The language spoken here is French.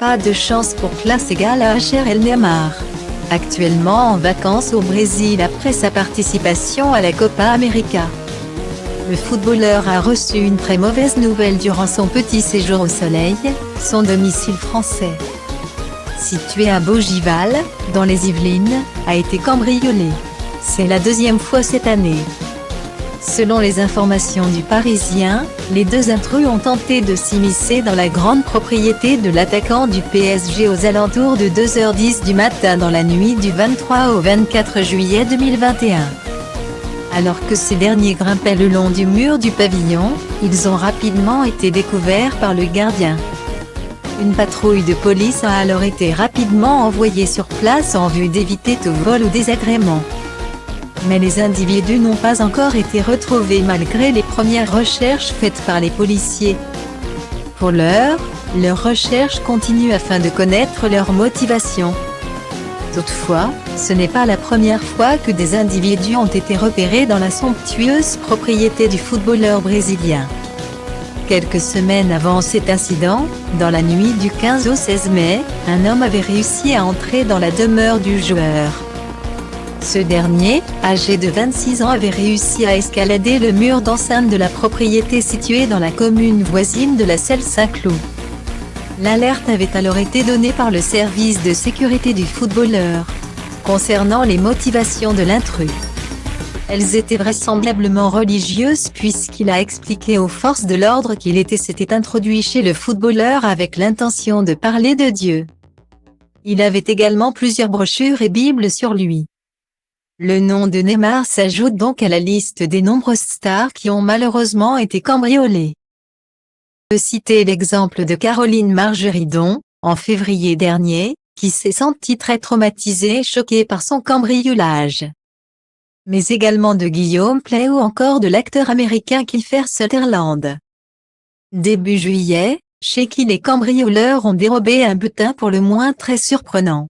Pas de chance pour classe égale à El Neymar. Actuellement en vacances au Brésil après sa participation à la Copa América. Le footballeur a reçu une très mauvaise nouvelle durant son petit séjour au soleil, son domicile français, situé à Bougival, dans les Yvelines, a été cambriolé. C'est la deuxième fois cette année. Selon les informations du Parisien, les deux intrus ont tenté de s'immiscer dans la grande propriété de l'attaquant du PSG aux alentours de 2h10 du matin dans la nuit du 23 au 24 juillet 2021. Alors que ces derniers grimpaient le long du mur du pavillon, ils ont rapidement été découverts par le gardien. Une patrouille de police a alors été rapidement envoyée sur place en vue d'éviter tout vol ou désagrément. Mais les individus n'ont pas encore été retrouvés malgré les premières recherches faites par les policiers. Pour l'heure, leurs recherches continuent afin de connaître leur motivation. Toutefois, ce n'est pas la première fois que des individus ont été repérés dans la somptueuse propriété du footballeur brésilien. Quelques semaines avant cet incident, dans la nuit du 15 au 16 mai, un homme avait réussi à entrer dans la demeure du joueur. Ce dernier, âgé de 26 ans, avait réussi à escalader le mur d'enceinte de la propriété située dans la commune voisine de la Celle-Saint-Cloud. L'alerte avait alors été donnée par le service de sécurité du footballeur concernant les motivations de l'intrus. Elles étaient vraisemblablement religieuses puisqu'il a expliqué aux forces de l'ordre qu'il s'était introduit chez le footballeur avec l'intention de parler de Dieu. Il avait également plusieurs brochures et bibles sur lui. Le nom de Neymar s'ajoute donc à la liste des nombreuses stars qui ont malheureusement été cambriolées. On peut citer l'exemple de Caroline Margeridon, en février dernier, qui s'est sentie très traumatisée et choquée par son cambriolage. Mais également de Guillaume Play ou encore de l'acteur américain Kiefer Sutherland. Début juillet, chez qui les cambrioleurs ont dérobé un butin pour le moins très surprenant.